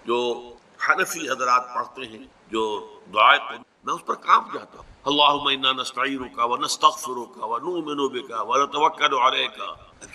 جو حنفی حضرات پڑھتے ہیں جو دعائے میں اس پر کانپ جاتا ہوں. اللہم انا نستعینک ونستغفرک ونؤمن بک ونتوکل علیک.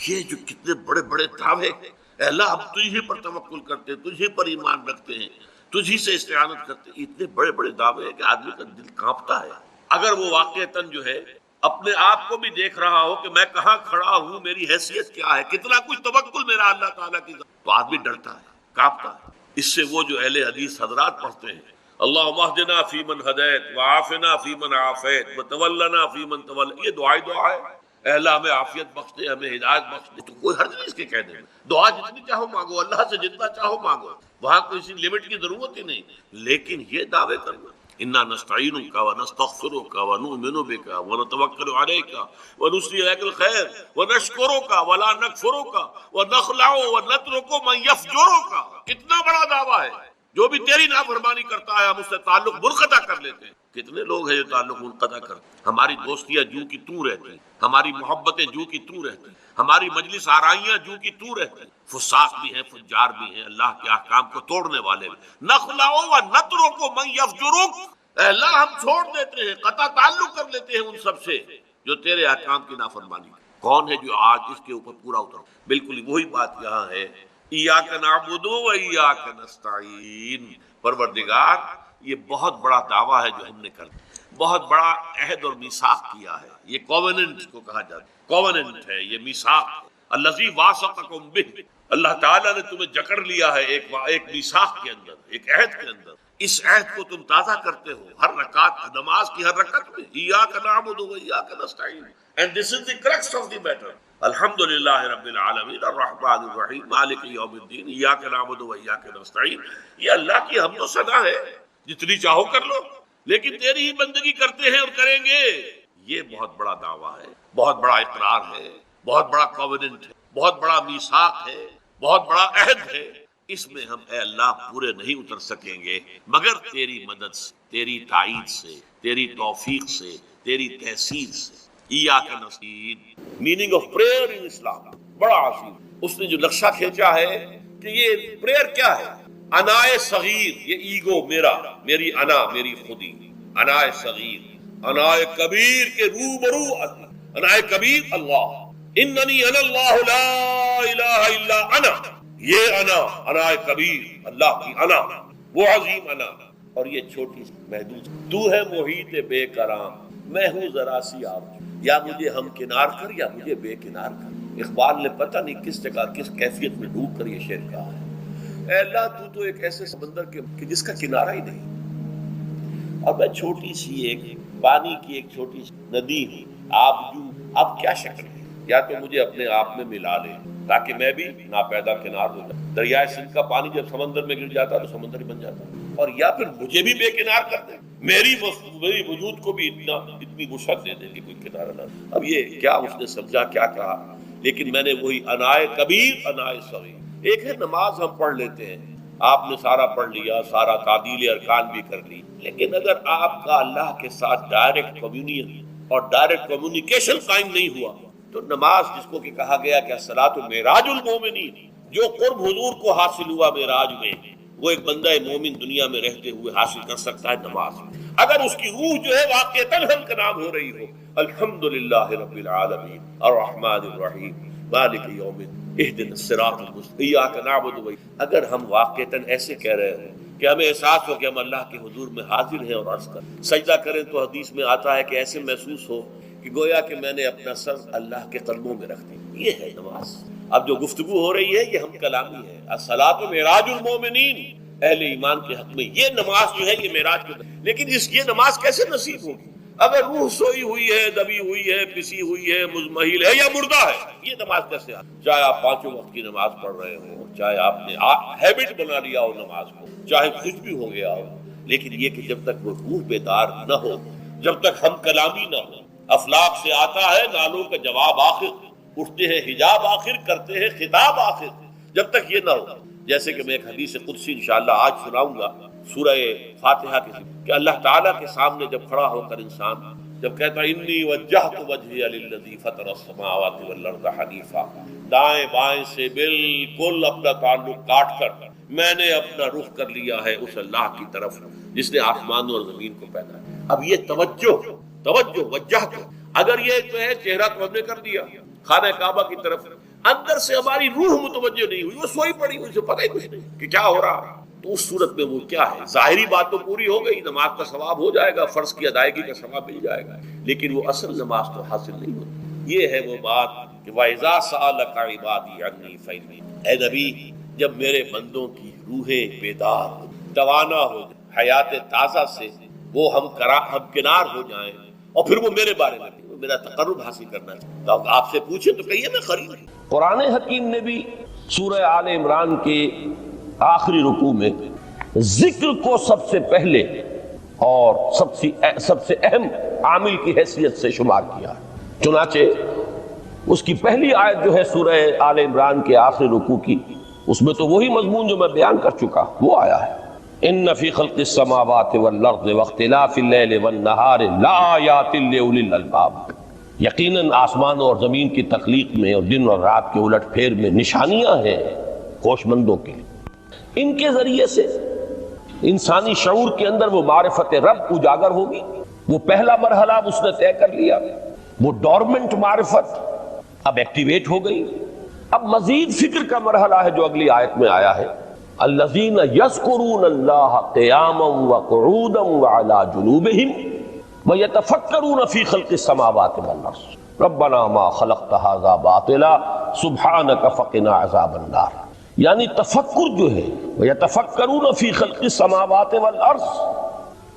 یہ جو کتنے بڑے بڑے دعوے، اے اللہ ہم تجھی پر توکل کرتے ہیں، تجھی پر ایمان رکھتے ہیں، تجھی سے استعانت کرتے ہیں. اتنے بڑے بڑے دعوے ہیں کہ آدمی کا دل کانپتا ہے. اگر وہ واقعتاً جو ہے اپنے آپ کو بھی دیکھ رہا ہو کہ میں کہاں کھڑا ہوں، میری حیثیت کیا ہے، کتنا کچھ توکل میرا اللہ تعالیٰ کی ذات، تو آدمی ڈرتا ہے، کانپتا ہے. اس سے وہ جو اہل حدیث حضرات پڑھتے ہیں اللہم اہدنا فیمن ہدیت وعافنا فیمن عافیت وتولنا فیمن تولیت، یہ دعا ہے. اے اللہ ہمیں عافیت بخش دے، ہمیں ہدایت بخش دے. تو کوئی حرج نہیں اس کے کہہ دے. دعا جتنی چاہو مانگو، اللہ سے جتنا چاہو مانگو، وہاں کوئی سی لمٹ کی ضرورت ہی نہیں. لیکن یہ دعوے کرنا انا نستعینک ونستغفرک ونؤمن بک ونتوکل علیک ونثنی علیک الخیر ونشکرک ولا نکفرک ونخلع ونترک من یفجرک. کتنا بڑا دعویٰ ہے. جو بھی تیری نافرمانی کرتا ہے ہم اس سے تعلق منقطع کر لیتے ہیں. کتنے لوگ ہیں جو تعلق منقطع کرتے ہیں. ہماری دوستیاں جو کی تو رہتی، ہماری محبتیں جو کی تو رہتی، ہماری مجلس آرائیاں جو کی تو رہتی. فساق بھی ہیں، فجار بھی ہیں، اللہ کے احکام کو توڑنے والے بھی. نخلع ونترک من یفجرک، اے اللہ ہم چھوڑ دیتے ہیں، قطع تعلق کر لیتے ہیں ان سب سے جو تیرے احکام کی نافرمانی کرتے. کون ہے جو آج اس کے اوپر پورا اترا؟ بالکل وہی بات یہاں ہے. ایاک نعبد و ایاک نستعین. پروردگار یہ بہت بڑا دعویٰ ہے جو ہم نے کر دیا، بہت بڑا عہد اور میثاق کیا ہے. یہ کووننٹ کو کہا جاتا ہے، کووننٹ ہے، یہ میثاق ہے. الذی واثقکم بہ، اللہ تعالیٰ نے تمہیں جکڑ لیا ہے ایک میثاق کے اندر، ایک عہد کے اندر. اس عہد کو تم تازہ کرتے ہو ہر رکعت، نماز کی ہر رکعت میں. ایاک نعبد و ایاک نستعین. And this is the crux of the matter. الحمدللہ رب العالمین الرحمن الرحیم مالک یوم الدین ایاک نعبد و ایاک نستعین. یہ اللہ کی حمد و ثنا ہے، جتنی چاہو کر لو، لیکن تیری ہی بندگی کرتے ہیں اور کریں گے. یہ بہت بڑا دعویٰ ہے، بہت بڑا اقرار ہے، بہت بڑا کووننٹ ہے، بہت بڑا میثاق ہے، بہت بڑا عہد ہے. اس میں ہم اے اللہ پورے نہیں اتر سکیں گے مگر تیری مدد سے، تیری تائید سے، تیری توفیق سے، تیری تحصیل سے. ایاک نستعین میننگ آف پریئر ان اسلام بڑا عظیم. اس نے جو نقشہ کھینچا ہے کہ یہ پریئر کیا ہے. انائے صغیر، یہ ایگو میرا، میری انا، میری خودی. انائے صغیر، انائے کبیر کے روبرو. انائے کبیر اللہ، اننی انا اللہ لا الہ الا انا. یہ انا، انائے کبیر اللہ کی انا، وہ عظیم انا. اور یہ چھوٹی سی محدود. تو ہے محیط بے کرام، میں ہوں ذرا سی آپ، یا مجھے ہم کنار کر یا مجھے بے کنار کر. اقبال نے پتہ نہیں کس جگہ کس کیفیت میں ڈوب کر یہ شعر کہا ہے. اے اللہ تو ایک ایسے سمندر کہ جس کا کنارہ ہی نہیں، اور میں چھوٹی سی ایک پانی کی ایک چھوٹی سی ندی ہوں. آپ جو اب کیا شکل ہے، یا تو مجھے اپنے آپ میں ملا لے تاکہ میں بھی ناپیدا کنار ہو جاؤں. دریائے سندھ کا پانی جب سمندر میں گر جاتا تو سمندر ہی بن جاتا، اور یا پھر مجھے بھی بے کنار کر دے، میری وجود کو بھی اتنی وسعت دے دے کہ کوئی کنارہ نہ. اب یہ کیا اس نے سمجھا، کیا کہا. لیکن میں نے وہی انائے کبیر انائے صغیر. ایک ہے نماز ہم پڑھ لیتے ہیں، آپ نے سارا پڑھ لیا، سارا تعدیل ارکان بھی کر لی، لیکن اگر آپ کا اللہ کے ساتھ ڈائریکٹ کمیونین اور ڈائریکٹ کمیونیکیشن قائم نہیں ہوا تو نماز، جس کو کہ کہا گیا کہ الصلاۃ معراج المومنین، جو قرب حضور کو حاصل ہوا معراج میں، وہ ایک بندہ مومن دنیا میں رہتے ہوئے حاصل کر سکتا ہے نماز. اگر اس کی روح جو ہے واقعتاً ہم کا نام ہو رہی ہو الحمدللہ رب العالمین الرحمن الرحیم مالک یوم اہدنا الصراط المستقیم ایاک نعبد و ایاک. اگر ہم واقعتاً ایسے کہہ رہے ہوں کہ ہمیں احساس ہو کہ ہم اللہ کے حضور میں حاضر ہیں اور عرض کر سجدہ کریں، تو حدیث میں آتا ہے کہ ایسے محسوس ہو کہ گویا کہ میں نے اپنا سر اللہ کے قدموں میں رکھ دیا. یہ ہے نماز. اب جو گفتگو ہو رہی ہے یہ ہم کلامی ہے. الصلاۃ معراج المومنین، اہل ایمان کے حق میں یہ نماز جو ہے یہ معراج کی. لیکن یہ نماز کیسے نصیب ہوگی اگر روح سوئی ہوئی ہے، دبی ہوئی ہے، پسی ہوئی ہے، مزمحل ہے یا مردہ ہے؟ یہ نماز کیسے آتی؟ چاہے آپ 5 وقت کی نماز پڑھ رہے ہو، چاہے آپ نے ہیبٹ بنا لیا ہو نماز کو، چاہے کچھ بھی ہو گیا ہو، لیکن یہ کہ جب تک وہ روح بیدار نہ ہو، جب تک ہم کلامی نہ ہو. افلاک سے آتا ہے نالوں کا جواب آخر، اٹھتے ہیں حجاب آخر، کرتے ہیں خطاب آخر. جب تک یہ نہ ہو، جیسے کہ میں ایک حدیث قدسی انشاءاللہ آج سناؤں گا سورہ فاتحہ کے، کہ اللہ تعالیٰ کے سامنے جب کھڑا ہو کر انسان جب کہتا ہے انی وجہت وجہی للذی فطر السماوات والارض حنیفا، دائیں بائیں سے بالکل اپنا تعلق کاٹ کر میں نے اپنا رخ کر لیا ہے اس اللہ کی طرف جس نے آسمانوں اور زمین کو پیدا کیا۔ اب یہ توجہ وجہ تو اگر یہ تو ہے چہرہ تو ہم نے کر دیا خانہ کعبہ کی طرف، اندر سے ہماری روح متوجہ نہیں ہوئی، وہ سوئی پڑی ہوئی، اسے پتہ ہی کچھ نہیں کہ کیا ہو رہا، تو اس صورت میں وہ کیا ہے، ظاہری بات تو پوری ہو گئی، نماز کا ثواب ہو جائے گا، فرض کی ادائیگی کا ثواب مل جائے گا، لیکن وہ اصل نماز تو حاصل نہیں ہوتی۔ یہ ہے وہ بات کہ وَإِذَا سَأَلَكَ عِبَادِي عَنِّي فَإِنِّي، اے نبی جب میرے بندوں کی روحیں بیدار ہو، توانا ہو جائیں، حیات تازہ سے وہ ہم کنار ہو جائیں، اور پھر وہ میرے بارے میں وہ میرا تقرب حاصل کرنا چاہتے، تو آپ سے پوچھیں تو کہیے میں قریب ہوں۔ قرآن حکیم نے بھی سورہ آل عمران کے آخری رکوع میں ذکر کو سب سے پہلے اور سب سے اہم عامل کی حیثیت سے شمار کیا، چنانچہ اس کی پہلی آیت جو ہے سورہ آل عمران کے آخری رکوع کی، اس میں تو وہی مضمون جو میں بیان کر چکا وہ آیا ہے، ان فی خلق السماوات والارض واختلاف اللیل والنہار لآیات لأولی الالباب، یقیناً آسمانوں اور زمین کی تخلیق میں اور دن اور رات کے الٹ پھیر میں نشانیاں ہیں ہوش مندوں کے لیے۔ ان کے ذریعے سے انسانی شعور کے اندر وہ معرفت رب اجاگر ہوگی، وہ پہلا مرحلہ اس نے طے کر لیا، وہ ڈورمنٹ معرفت اب ایکٹیویٹ ہو گئی۔ اب مزید فکر کا مرحلہ ہے جو اگلی آیت میں آیا ہے، الذین یذکرون اللہ قیاما وقعودا وعلی جنوبہم وَيَتَفَكَّرُونَ فِي خَلْقِ السَّمَاوَاتِ وَالْأَرْضِ رَبَّنَا مَا خَلَقْتَ هَذَا بَاطِلًا سُبْحَانَكَ فَقِنَا عَذَابَ النَّارِ، یعنی تفکر جو ہے وَيَتَفَكَّرُونَ فِي خَلْقِ السَّمَاوَاتِ وَالْأَرْضِ،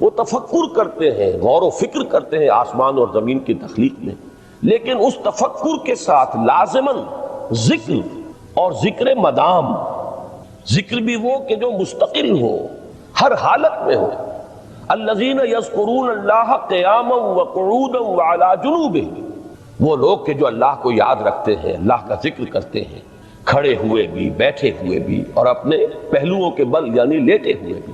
وہ تفکر کرتے ہیں، غور و فکر کرتے ہیں آسمان اور زمین کی تخلیق میں، لیکن اس تفکر کے ساتھ لازماً ذکر، اور ذکر مدام، ذکر بھی وہ کہ جو مستقل ہو، ہر حالت میں ہو۔ الذین یذکرون اللہ قیاما وقعودا وعلی جنوبہم، وہ لوگ کہ جو اللہ کو یاد رکھتے ہیں، اللہ کا ذکر کرتے ہیں، کھڑے ہوئے بھی، بیٹھے ہوئے بھی، اور اپنے پہلوؤں کے بل یعنی لیٹے ہوئے بھی۔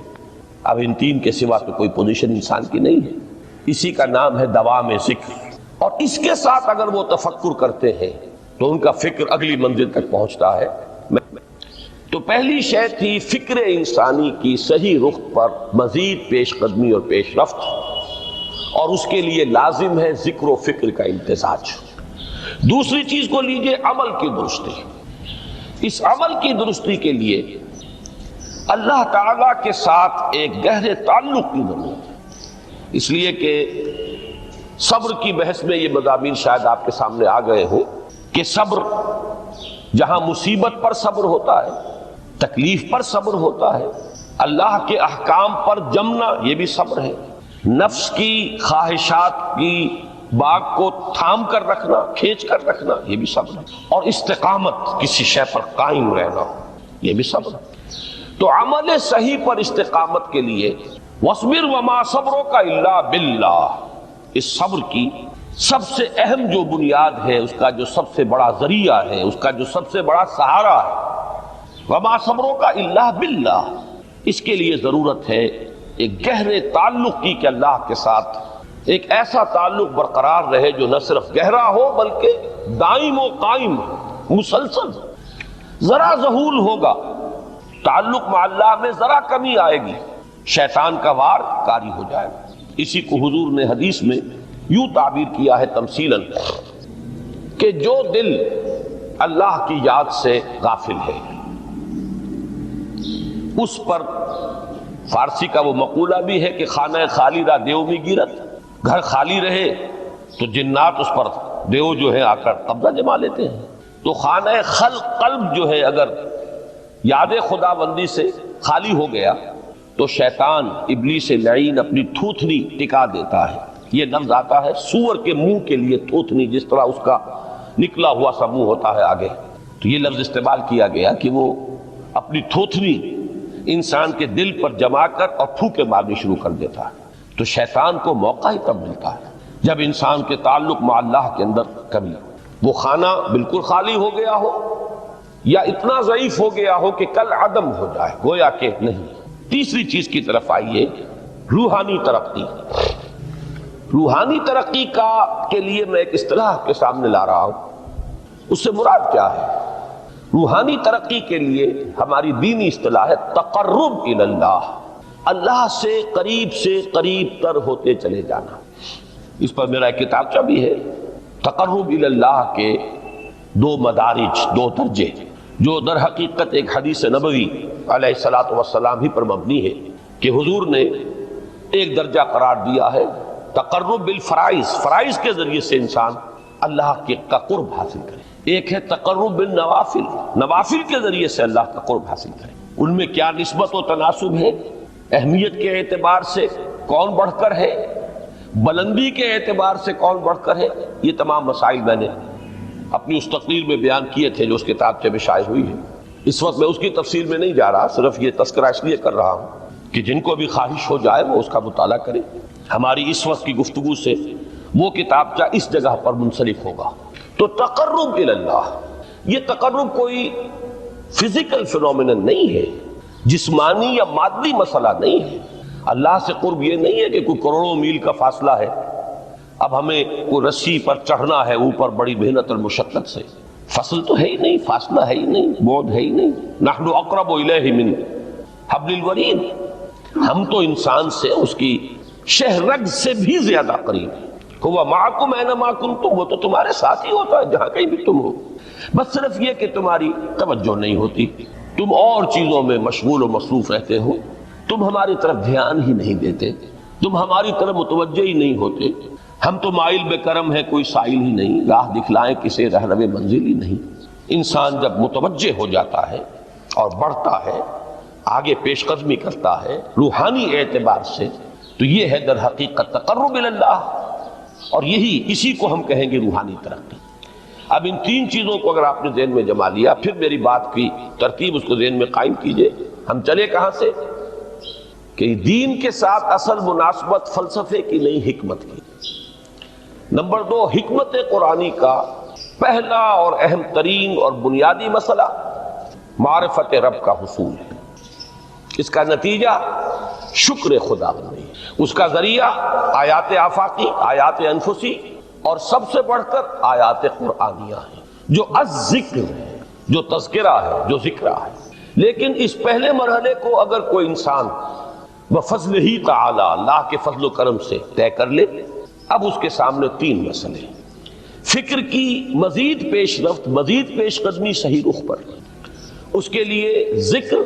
اب ان تین کے سوا تو کوئی پوزیشن انسان کی نہیں ہے، اسی کا نام ہے دوام ذکر، اور اس کے ساتھ اگر وہ تفکر کرتے ہیں تو ان کا فکر اگلی منزل تک پہنچتا ہے۔ تو پہلی شے تھی فکر انسانی کی صحیح رخ پر مزید پیش قدمی اور پیش رفت، اور اس کے لیے لازم ہے ذکر و فکر کا امتزاج۔ دوسری چیز کو لیجئے عمل کی درستی۔ اس عمل کی درستی کے لیے اللہ تعالیٰ کے ساتھ ایک گہرے تعلق کی ضرورت ہے، اس لیے کہ صبر کی بحث میں یہ مضامین شاید آپ کے سامنے آ گئے ہوں کہ صبر، جہاں مصیبت پر صبر ہوتا ہے، تکلیف پر صبر ہوتا ہے، اللہ کے احکام پر جمنا یہ بھی صبر ہے، نفس کی خواہشات کی باغ کو تھام کر رکھنا، کھینچ کر رکھنا یہ بھی صبر ہے، اور استقامت کسی شے پر قائم رہنا یہ بھی صبر ہے۔ تو عمل صحیح پر استقامت کے لیے وَاصْبِرْ وَمَا صَبْرُكَ إِلَّا بِاللَّهِ، اس صبر کی سب سے اہم جو بنیاد ہے، اس کا جو سب سے بڑا ذریعہ ہے، اس کا جو سب سے بڑا سہارا ہے، وَمَا صَبْرُكَ إِلَّا بِاللَّهِ، اس کے لیے ضرورت ہے ایک گہرے تعلق کی کہ اللہ کے ساتھ ایک ایسا تعلق برقرار رہے جو نہ صرف گہرا ہو بلکہ دائم و قائم، مسلسل۔ ذرا ذہول ہوگا تعلق مع اللہ میں، ذرا کمی آئے گی، شیطان کا وار کاری ہو جائے گا۔ اسی کو حضور نے حدیث میں یوں تعبیر کیا ہے تمثیلاً کہ جو دل اللہ کی یاد سے غافل ہے، اس پر فارسی کا وہ مقولہ بھی ہے کہ خانہ خالی را دیو میں گیرت، گھر خالی رہے تو جنات اس پر دیو جو ہے آ کر قبضہ جما لیتے ہیں۔ تو خانہ قلب جو ہے اگر یاد خدا بندی سے خالی ہو گیا تو شیطان ابلیس لعین اپنی تھوتنی ٹکا دیتا ہے۔ یہ لفظ آتا ہے سور کے منہ کے لیے تھوتنی، جس طرح اس کا نکلا ہوا سا منہ ہوتا ہے آگے، تو یہ لفظ استعمال کیا گیا کہ وہ اپنی تھوتنی انسان کے دل پر جما کر اور پھوکے مارنی شروع کر دیتا ہے۔ تو شیطان کو موقع ہی تب ملتا ہے جب انسان کے تعلق مع اللہ کے اندر کمی ہو، وہ خانہ بالکل خالی ہو گیا ہو یا اتنا ضعیف ہو گیا ہو کہ کل عدم ہو جائے، گویا کہ نہیں۔ تیسری چیز کی طرف آئیے، روحانی ترقی۔ روحانی ترقی کے لیے میں ایک اصطلاح کے سامنے لا رہا ہوں، اس سے مراد کیا ہے؟ روحانی ترقی کے لیے ہماری دینی اصطلاح ہے تقرب الی اللہ، اللہ سے قریب تر ہوتے چلے جانا۔ اس پر میرا ایک کتابچہ بھی ہے، تقرب الی اللہ کے 2 مدارج، 2 درجے، جو در حقیقت ایک حدیث نبوی علیہ الصلوۃ والسلام ہی پر مبنی ہے کہ حضور نے ایک درجہ قرار دیا ہے تقرب بالفرائض، فرائض کے ذریعے سے انسان اللہ کا قرب حاصل کرے۔ ایک ہے تقرب بالنوافل، نوافل کے ذریعے سے اللہ کا قرب حاصل کرے۔ ان میں کیا نسبت و تناسب ہے، اہمیت کے اعتبار سے کون بڑھ کر ہے، بلندی کے اعتبار سے کون بڑھ کر ہے، یہ تمام مسائل میں نے اپنی اس تقریر میں بیان کیے تھے جو اس کتابچے میں شائع ہوئی ہے۔ اس وقت میں اس کی تفصیل میں نہیں جا رہا، صرف یہ تذکرہ اس لیے کر رہا ہوں کہ جن کو بھی خواہش ہو جائے وہ اس کا مطالعہ کرے۔ ہماری اس وقت کی گفتگو سے وہ کتابچہ اس جگہ پر منسلک ہوگا۔ تو تقرب الی اللہ، یہ تقرب کوئی فزیکل فینومینن نہیں ہے، جسمانی یا مادی مسئلہ نہیں ہے۔ اللہ سے قرب یہ نہیں ہے کہ کوئی کروڑوں میل کا فاصلہ ہے، اب ہمیں کوئی رسی پر چڑھنا ہے اوپر بڑی محنت اور مشقت سے، فصل تو ہے ہی نہیں، فاصلہ ہے ہی نہیں، بعد ہے ہی نہیں۔ نحن اقرب الیہ من حبل الورید، ہم تو انسان سے اس کی شہرگ سے بھی زیادہ قریب ہیں۔ ہوا معکم اینما کنتم، وہ تو تمہارے ساتھ ہی ہوتا ہے جہاں کہیں بھی تم ہو، بس صرف یہ کہ تمہاری توجہ نہیں ہوتی، تم اور چیزوں میں مشغول و مصروف رہتے ہو، تم ہماری طرف دھیان ہی نہیں دیتے، تم ہماری طرف متوجہ ہی نہیں ہوتے۔ ہم تو مائل بے کرم ہے، کوئی سائل ہی نہیں، راہ دکھلائیں کسے رہنم منزل ہی نہیں۔ انسان جب متوجہ ہو جاتا ہے اور بڑھتا ہے، آگے پیش قدمی کرتا ہے روحانی اعتبار سے، تو یہ ہے در حقیقت تقرب الی اللہ، اور اسی کو ہم کہیں گے روحانی ترقی۔ اب ان 3 چیزوں کو اگر آپ نے ذہن میں جما لیا، پھر میری بات کی ترتیب اس کو ذہن میں قائم کیجئے۔ ہم چلے کہاں سے کہ دین کے ساتھ اصل مناسبت فلسفے کی نہیں، حکمت کی۔ نمبر 2، حکمت قرآنی کا پہلا اور اہم ترین اور بنیادی مسئلہ معرفت رب کا حصول ہے۔ اس کا نتیجہ شکر خدا بندی، اس کا ذریعہ آیات آفاقی، آیات انفسی، اور سب سے بڑھ کر آیات قرآنیہ ہیں جو الذکر ہے، جو تذکرہ ہے، جو ذکرہ ہے۔ لیکن اس پہلے مرحلے کو اگر کوئی انسان بفضل ہی تعالی، اللہ کے فضل و کرم سے طے کر لے، اب اس کے سامنے 3 مسئلے ہیں۔ فکر کی مزید پیش رفت، مزید پیش قدمی صحیح رخ پر، اس کے لیے ذکر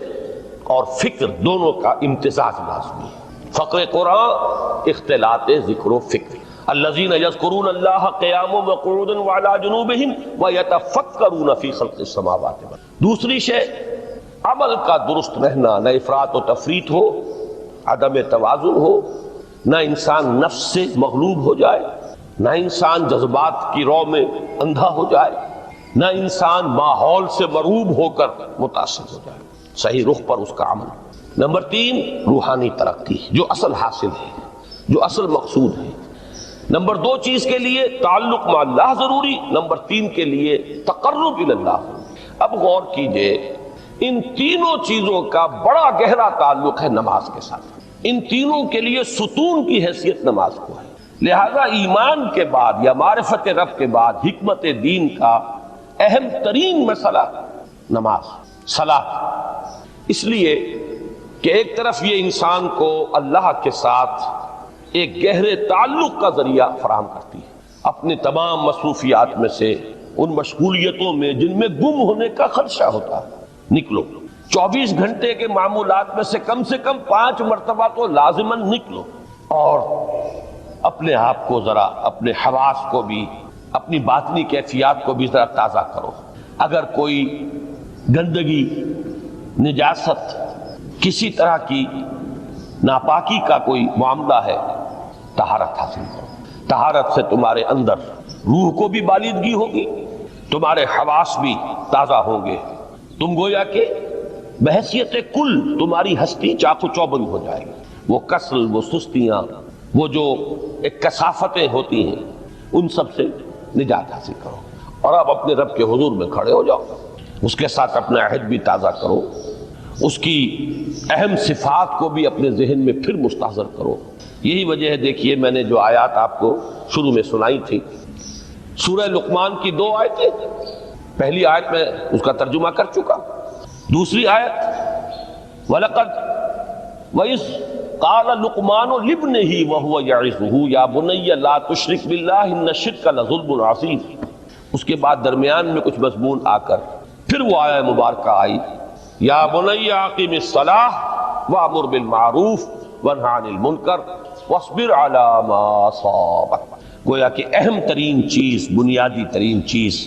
اور فکر دونوں کا امتزاج لازمی ہے۔ فقر قرآن اختلاط ذکر و فکر۔ الذین یذکرون اللہ قیاما وقعودا وعلی جنوبہم ویتفکرون فی خلق السماوات والارض۔ دوسری شے عمل کا درست رہنا، نہ افراط و تفریط ہو، عدم توازن ہو، نہ انسان نفس سے مغلوب ہو جائے، نہ انسان جذبات کی رو میں اندھا ہو جائے، نہ انسان ماحول سے مرعوب ہو کر متاثر ہو جائے، صحیح رخ پر اس کا عمل۔ نمبر 3، روحانی ترقی، جو اصل حاصل ہے، جو اصل مقصود ہے۔ نمبر 2 چیز کے لیے تعلق مع اللہ ضروری، نمبر 3 کے لیے تقرب الی اللہ۔ اب غور کیجئے، ان تینوں چیزوں کا بڑا گہرا تعلق ہے نماز کے ساتھ۔ ان تینوں کے لیے ستون کی حیثیت نماز کو ہے، لہذا ایمان کے بعد یا معرفت رب کے بعد حکمت دین کا اہم ترین مسئلہ نماز، صلاۃ۔ اس لیے کہ ایک طرف یہ انسان کو اللہ کے ساتھ ایک گہرے تعلق کا ذریعہ فراہم کرتی ہے، اپنے تمام مصروفیات میں سے، ان مشغولیتوں میں جن میں گم ہونے کا خدشہ ہوتا ہے، نکلو۔ 24 گھنٹے کے معمولات میں سے کم 5 مرتبہ تو لازماً نکلو، اور اپنے آپ کو ذرا، اپنے حواس کو بھی، اپنی باطنی کیفیات کو بھی ذرا تازہ کرو۔ اگر کوئی گندگی، نجاست، کسی طرح کی ناپاکی کا کوئی معاملہ ہے، طہارت حاصل کرو۔ طہارت سے تمہارے اندر روح کو بھی بالیدگی ہوگی، تمہارے حواس بھی تازہ ہوں گے، تم گویا کہ بحیثیت کل تمہاری ہستی چاقو چوبند ہو جائے گی۔ وہ کسل، وہ سستیاں، وہ جو ایک کثافتیں ہوتی ہیں، ان سب سے نجات حاصل کرو، اور اب اپنے رب کے حضور میں کھڑے ہو جاؤ، اس کے ساتھ اپنا عہد بھی تازہ کرو، اس کی اہم صفات کو بھی اپنے ذہن میں پھر مستحضر کرو۔ یہی وجہ ہے، دیکھیے میں نے جو آیات آپ کو شروع میں سنائی تھی، سورہ لقمان کی 2 آیتیں، پہلی آیت میں اس کا ترجمہ کر چکا. دوسری آیت وَلَقَدْ وَإِذْ قَالَ لُقْمَانُ لِابْنِهِ وَهُوَ يَعِظُهُ يَا بُنَيَّ لَا تُشْرِكْ بِاللَّهِ إِنَّ الشِّرْكَ لَظُلْمٌ عَظِيمٌ. اس کے بعد درمیان میں کچھ مضمون آ کر پھر وہ آیہ مبارکہ آئی یا بنی اقیم الصلاۃ وامر بالمعروف وانہی عن المنکر واصبر علی ما اصابک. گویا کہ اہم ترین چیز، بنیادی ترین چیز،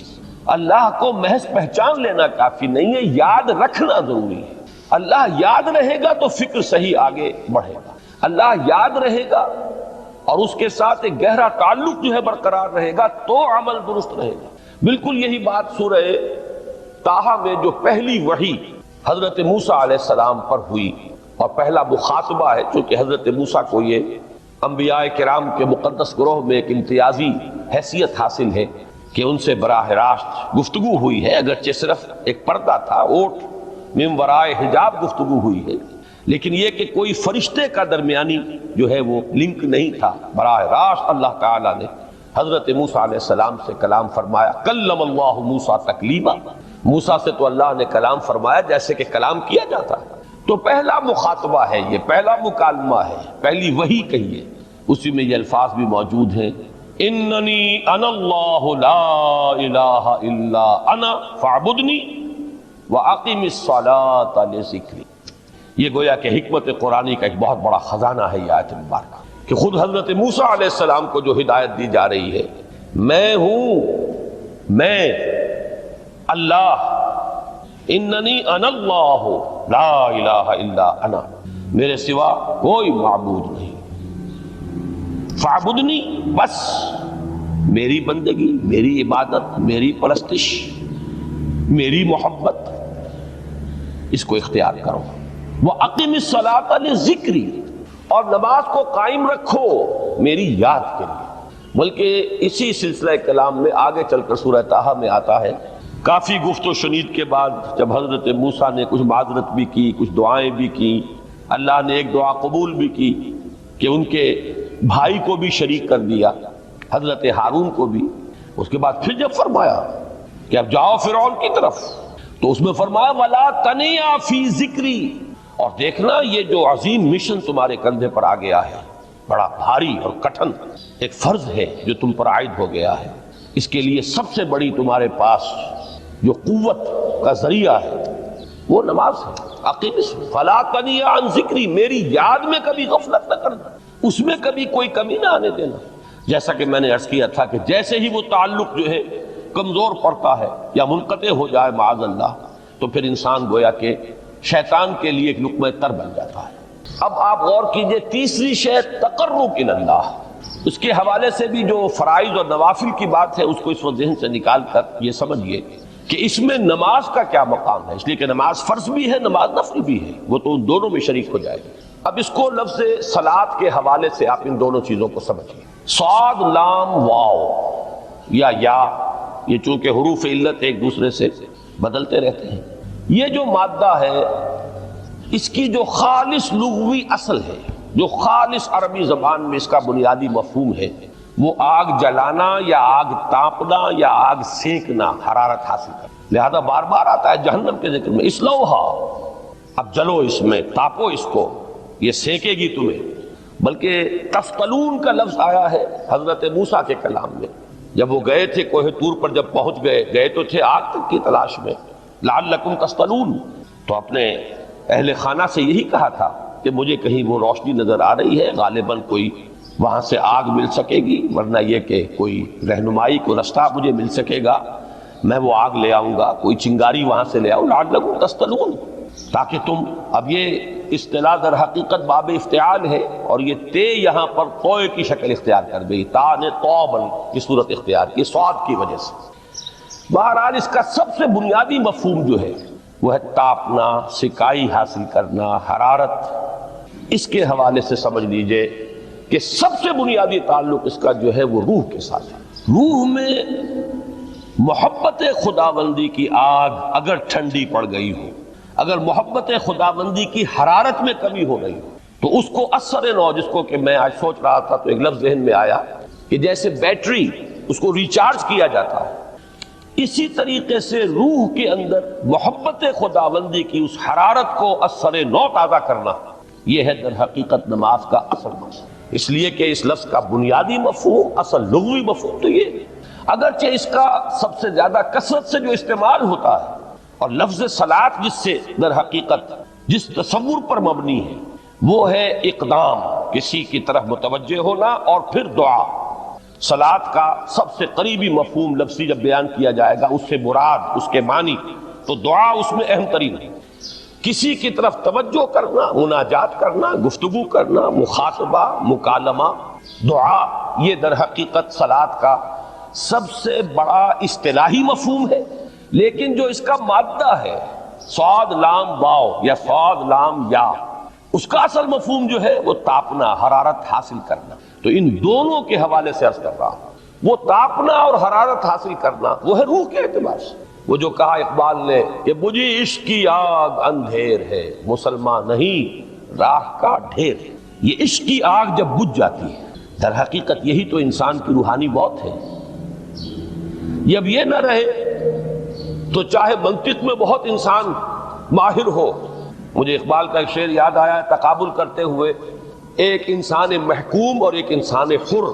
اللہ کو محض پہچان لینا کافی نہیں ہے، یاد رکھنا ضروری ہے. اللہ یاد رہے گا تو فکر صحیح آگے بڑھے گا. اللہ یاد رہے گا اور اس کے ساتھ ایک گہرا تعلق جو ہے برقرار رہے گا تو عمل درست رہے گا. بالکل یہی بات سورہ طٰہٰ میں جو پہلی وحی حضرت موسیٰ علیہ السلام پر ہوئی اور پہلا مخاطبہ ہے، چونکہ حضرت موسیٰ کو یہ انبیاء کرام کے مقدس گروہ میں ایک امتیازی حیثیت حاصل ہے کہ ان سے براہ راست گفتگو ہوئی ہے، اگرچہ صرف ایک پردہ تھا، اوٹ من ورائے حجاب گفتگو ہوئی ہے، لیکن یہ کہ کوئی فرشتے کا درمیانی جو ہے وہ لنک نہیں تھا. براہ راست اللہ تعالیٰ نے حضرت موسیٰ علیہ السلام سے کلام فرمایا. کلم اللہ موسیٰ تکلیما، موسیٰ سے تو اللہ نے کلام فرمایا جیسے کہ کلام کیا جاتا ہے. تو پہلا مخاطبہ ہے، یہ پہلا مکالمہ ہے، پہلی وحی کہیے. اسی میں یہ الفاظ بھی موجود ہیں اننی انا اللہ لا الہ الا انا فاعبدنی واقم الصلاۃ لذکری. یہ گویا کہ حکمت قرآنی کا ایک بہت بڑا خزانہ ہے یہ آیت مبارکہ کہ خود حضرت موسیٰ علیہ السلام کو جو ہدایت دی جا رہی ہے، میں ہوں، میں اللہ، اننی انا اللہ لا الہ الا انا، میرے سوا کوئی معبود نہیں. فاعبدنی، بس میری بندگی، میری عبادت، میری پرستش، میری محبت، اس کو اختیار کرو. وَأَقِمِ الصَّلَاةَ لِذِكْرِي، اور نماز کو قائم رکھو میری یاد کے لیے. بلکہ اسی سلسلہ کلام میں آگے چل کر سورہ طٰہٰ میں آتا ہے، کافی گفت و شنید کے بعد جب حضرت موسیٰ نے کچھ معذرت بھی کی، کچھ دعائیں بھی کی، اللہ نے ایک دعا قبول بھی کی کہ ان کے بھائی کو بھی شریک کر دیا، حضرت ہارون کو بھی. اس کے بعد پھر جب فرمایا کہ اب جاؤ فرعون کی طرف، تو اس میں فرمایا وَلَا تَنِيَا فِي ذِكْرِي، اور دیکھنا یہ جو عظیم مشن تمہارے کندھے پر آ گیا ہے، بڑا بھاری اور کٹھن ایک فرض ہے جو تم پر عائد ہو گیا ہے، اس کے لیے سب سے بڑی تمہارے پاس جو قوت کا ذریعہ ہے وہ نماز ہے. فَلَا تَنِيَا عَن ذِكْرِي، میری یاد میں کبھی غفلت نہ کرنا، اس میں کبھی کوئی کمی نہ آنے دینا. جیسا کہ میں نے عرض کیا تھا کہ جیسے ہی وہ تعلق جو ہے کمزور پڑتا ہے یا منقطع ہو جائے معاذ اللہ، تو پھر انسان گویا کہ شیطان کے لیے ایک لقمہ تر بن جاتا ہے. اب آپ غور کیجئے، تیسری شے تقرب الی اللہ، اس کے حوالے سے بھی جو فرائض اور نوافل کی بات ہے اس کو اس وقت ذہن سے نکال کر یہ سمجھیے کہ اس میں نماز کا کیا مقام ہے. اس لیے کہ نماز فرض بھی ہے، نماز نفل بھی ہے، وہ تو ان دونوں میں شریک ہو جائے گی. اب اس کو لفظ صلاۃ کے حوالے سے آپ ان دونوں چیزوں کو سمجھیے. صاد لام واو یا یہ چونکہ حروف علت ایک دوسرے سے بدلتے رہتے ہیں. یہ جو مادہ ہے اس کی جو خالص لغوی اصل ہے، جو خالص عربی زبان میں اس کا بنیادی مفہوم ہے، وہ آگ جلانا یا آگ تاپنا یا آگ سینکنا، حرارت حاصل کرنا. لہذا بار بار آتا ہے جہنم کے ذکر میں اسلوہا، اب جلو اس میں، تاپو اس کو، یہ سینکے گی تمہیں. بلکہ تفتلون کا لفظ آیا ہے حضرت موسیٰ کے کلام میں، جب وہ گئے تھے کوہ طور پر، جب پہنچ گئے تو تھے آگ تک کی تلاش میں. لعلکم تفتلون، تو اپنے اہل خانہ سے یہی کہا تھا کہ مجھے کہیں وہ روشنی نظر آ رہی ہے، غالباً کوئی وہاں سے آگ مل سکے گی، ورنہ یہ کہ کوئی رہنمائی، کوئی رستہ مجھے مل سکے گا، میں وہ آگ لے آؤں گا، کوئی چنگاری وہاں سے لے آؤں. لعلکم تفتلون، تاکہ تم، اب یہ اصطلاح در حقیقت باب افتعال ہے اور یہ تے یہاں پر توئے کی شکل اختیار کر گئی، تا نے توبن کی صورت اختیار کی صاد کی وجہ سے. بہرحال اس کا سب سے بنیادی مفہوم جو ہے وہ ہے تاپنا، سکائی حاصل کرنا، حرارت. اس کے حوالے سے سمجھ لیجئے کہ سب سے بنیادی تعلق اس کا جو ہے وہ روح کے ساتھ ہے. روح میں محبت خداوندی کی آگ اگر ٹھنڈی پڑ گئی ہو، اگر محبت خداوندی کی حرارت میں کمی ہو رہی ہو، تو اس کو اثر نو، جس کو کہ میں آج سوچ رہا تھا تو ایک لفظ ذہن میں آیا کہ جیسے بیٹری، اس کو ریچارج کیا جاتا ہے، اسی طریقے سے روح کے اندر محبت خداوندی کی اس حرارت کو اثر نو تازہ کرنا، یہ ہے در حقیقت نماز کا اصل مقصد۔ اس لیے کہ اس لفظ کا بنیادی مفہوم، اصل لغوی مفہوم تو یہ، اگرچہ اس کا سب سے زیادہ کثرت سے جو استعمال ہوتا ہے، اور لفظ صلاۃ جس سے در حقیقت جس تصور پر مبنی ہے وہ ہے اقدام، کسی کی طرف متوجہ ہونا اور پھر دعا۔ صلاۃ کا سب سے قریبی مفہوم لفظی جب بیان کیا جائے گا، اس سے مراد، اس کے معنی، تو دعا اس میں اہم ترین ہے۔ کسی کی طرف توجہ کرنا، مناجات کرنا، گفتگو کرنا، مخاطبہ، مکالمہ، دعا، یہ در حقیقت صلاۃ کا سب سے بڑا اصطلاحی مفہوم ہے۔ لیکن جو اس کا مادہ ہے، صاد لام واو یا صاد لام یا، اس کا اصل مفہوم جو ہے وہ تاپنا، حرارت حاصل کرنا۔ تو ان دونوں کے حوالے سے عرض کر رہا ہوں، وہ تاپنا اور حرارت حاصل کرنا وہ ہے روح کے اعتبار سے۔ وہ جو کہا اقبال نے کہ بجھی عشق کی آگ اندھیر ہے، مسلمان نہیں راہ کا ڈھیر ہے۔ یہ عشق کی آگ جب بجھ جاتی ہے، در حقیقت یہی تو انسان کی روحانی موت ہے۔ جب یہ نہ رہے تو چاہے منطق میں بہت انسان ماہر ہو، مجھے اقبال کا ایک شعر یاد آیا، تقابل کرتے ہوئے ایک انسان محکوم اور ایک انسان حر،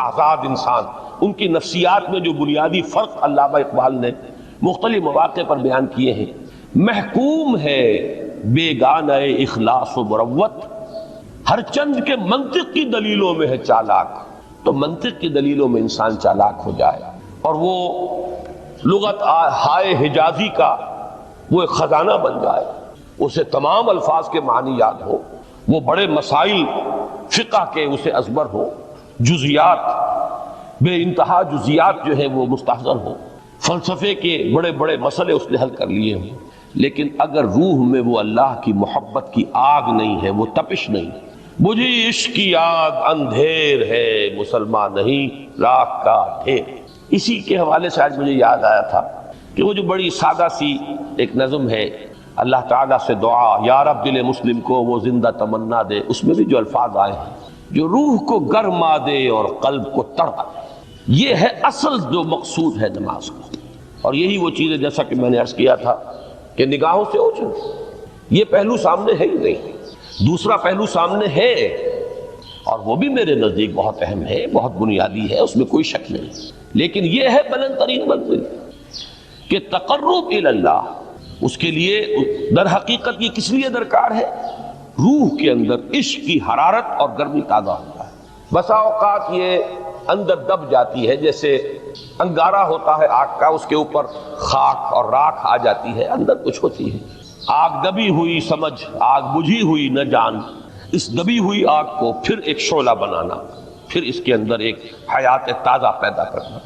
آزاد انسان، ان کی نفسیات میں جو بنیادی فرق علامہ اقبال نے مختلف مواقع پر بیان کیے ہیں۔ محکوم ہے بیگانہ اخلاص و مروت، ہر چند کے منطق کی دلیلوں میں ہے چالاک۔ تو منطق کی دلیلوں میں انسان چالاک ہو جائے اور وہ لغت ہائے حجازی کا وہ ایک خزانہ بن جائے، اسے تمام الفاظ کے معنی یاد ہو، وہ بڑے مسائل فقہ کے اسے ازبر ہو، جزیات، بے انتہا جزیات جو ہیں وہ مستحضر ہو، فلسفے کے بڑے بڑے مسئلے اس نے حل کر لیے ہوں، لیکن اگر روح میں وہ اللہ کی محبت کی آگ نہیں ہے، وہ تپش نہیں، بجھی عشق کی آگ اندھیر ہے، مسلمان نہیں راہ کا ڈھیر۔ اسی کے حوالے سے آج مجھے یاد آیا تھا کہ وہ جو بڑی سادہ سی ایک نظم ہے، اللہ تعالیٰ سے دعا یا رب دل مسلم کو وہ زندہ تمنا دے، اس میں بھی جو الفاظ آئے ہیں، جو روح کو گرما دے اور قلب کو تڑپا دے، یہ ہے اصل جو مقصود ہے نماز کا۔ اور یہی وہ چیز ہے جیسا کہ میں نے عرض کیا تھا کہ نگاہوں سے اوجھل، یہ پہلو سامنے ہے ہی نہیں، دوسرا پہلو سامنے ہے اور وہ بھی میرے نزدیک بہت اہم ہے، بہت بنیادی ہے، اس میں کوئی شک نہیں، لیکن یہ ہے بلند ترین منزل کہ تقرب الی اللہ، اس کے لیے در حقیقت یہ کس لیے درکار ہے؟ روح کے اندر عشق کی حرارت اور گرمی تازہ ہوتا ہے۔ بسا اوقات یہ اندر دب جاتی ہے، جیسے انگارہ ہوتا ہے آگ کا، اس کے اوپر خاک اور راکھ آ جاتی ہے، اندر کچھ ہوتی ہے۔ آگ دبی ہوئی سمجھ، آگ بجھی ہوئی نہ جان، اس دبی ہوئی آگ کو پھر ایک شعلہ بنانا، پھر اس کے اندر ایک حیات تازہ پیدا کرنا،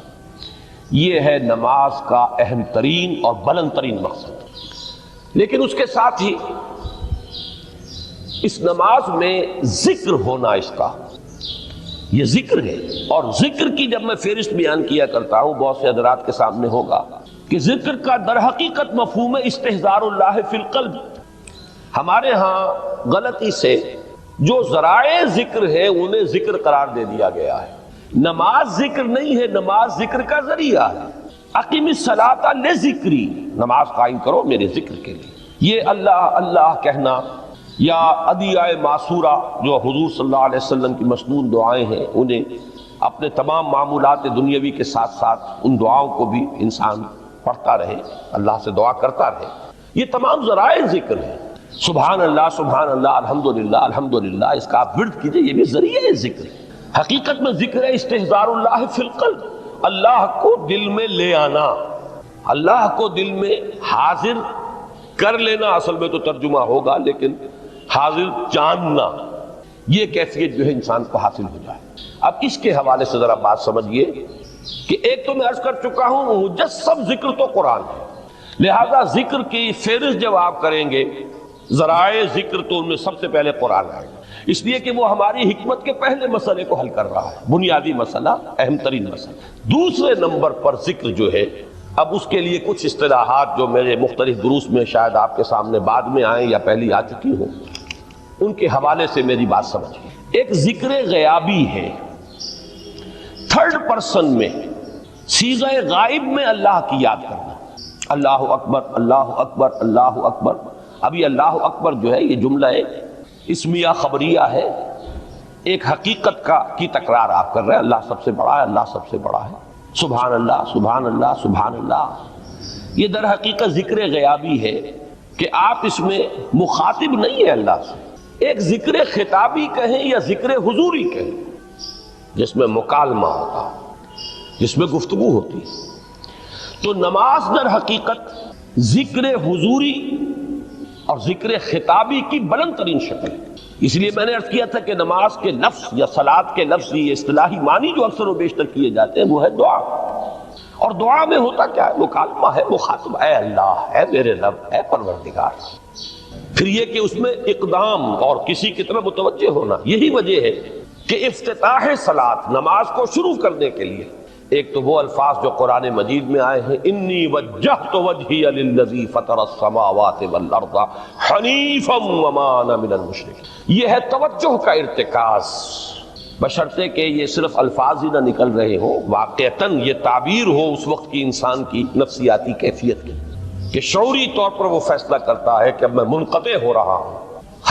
یہ ہے نماز کا اہم ترین اور بلند ترین مقصد۔ لیکن اس کے ساتھ ہی اس نماز میں ذکر ہونا، اس کا یہ ذکر ہے، اور ذکر کی جب میں فہرست بیان کیا کرتا ہوں بہت سے حضرات کے سامنے ہوگا کہ ذکر کا در حقیقت مفہوم ہے استحضار اللہ فی القلب۔ ہمارے ہاں غلطی سے جو ذرائع ذکر ہے انہیں ذکر قرار دے دیا گیا ہے۔ نماز ذکر نہیں ہے، نماز ذکر کا ذریعہ ہے۔ اقیم الصلاۃ لذکری، نماز قائم کرو میرے ذکر کے لیے۔ یہ اللہ اللہ کہنا یا ادعیۂ معصورہ جو حضور صلی اللہ علیہ وسلم کی مسنون دعائیں ہیں، انہیں اپنے تمام معمولات دنیاوی کے ساتھ ساتھ ان دعاؤں کو بھی انسان پڑھتا رہے، اللہ سے دعا کرتا رہے، یہ تمام ذرائع ذکر ہیں۔ سبحان اللہ الحمدللہ الحمدللہ، اس کا آپ ورد کیجئے، یہ بھی ذریعہ ذکر ہے۔ حقیقت میں ذکر ہے استحضار اللہ فی القلب، اللہ کو دل میں لے آنا، اللہ کو دل میں حاضر کر لینا، اصل میں تو ترجمہ ہوگا لیکن حاضر جاننا، یہ کیفیت جو ہے انسان کو حاصل ہو جائے۔ اب اس کے حوالے سے ذرا بات سمجھیے کہ ایک تو میں عرض کر چکا ہوں مجسم ذکر تو قرآن ہے، لہذا ذکر کی فہرست جب آپ کریں گے ذرائع ذکر تو ان میں سب سے پہلے قرآن آئے گا، اس لیے کہ وہ ہماری حکمت کے پہلے مسئلے کو حل کر رہا ہے، بنیادی مسئلہ، اہم ترین مسئلہ۔ دوسرے نمبر پر ذکر جو ہے، اب اس کے لیے کچھ اصطلاحات جو میرے مختلف دروس میں شاید آپ کے سامنے بعد میں آئیں یا پہلی آ چکی ہوں، ان کے حوالے سے میری بات سمجھیے۔ ایک ذکر غیابی ہے، تھرڈ پرسن میں صیغہ غائب میں اللہ کی یاد کرنا، اللہ اکبر اللہ اکبر اللہ اکبر. ابھی اللہ اکبر جو ہے یہ جملہ اسمیہ خبریہ ہے، ایک حقیقت کی تکرار آپ کر رہے ہیں. اللہ سب سے بڑا ہے، اللہ سب سے بڑا ہے. سبحان اللہ سبحان اللہ سبحان اللہ. یہ در حقیقت ذکر غیابی ہے کہ آپ اس میں مخاطب نہیں ہے اللہ سے. ایک ذکر خطابی کہیں یا ذکر حضوری کہیں جس میں مکالمہ ہوتا، جس میں گفتگو ہوتی. تو نماز در حقیقت ذکر حضوری اور ذکر خطابی کی بلند ترین شکل ہے. اس لیے میں نے عرض کیا تھا کہ نماز کے لفظ یا صلاۃ کے لفظ یہ اصطلاحی معنی جو اکثر و بیشتر کیے جاتے ہیں وہ ہے دعا. اور دعا میں ہوتا کیا ہے؟ مکالمہ ہے، مخاطب، اے اللہ، اے میرے رب، اے پروردگار. پھر یہ کہ اس میں اقدام اور کسی کی طرف متوجہ ہونا. یہی وجہ ہے کہ افتتاح صلاۃ، نماز کو شروع کرنے کے لیے ایک تو وہ الفاظ جو قرآن مجید میں آئے ہیں، انی وجہت وجہی للذی فطر السماوات والارض حنیفا وما انا من المشرکین. یہ ہے توجہ کا ارتکاز، بشرطے کہ یہ صرف الفاظ ہی نہ نکل رہے ہوں، واقعتاً یہ تعبیر ہو اس وقت کی انسان کی نفسیاتی کیفیت کی، کہ شعوری طور پر وہ فیصلہ کرتا ہے کہ اب میں منقطع ہو رہا ہوں،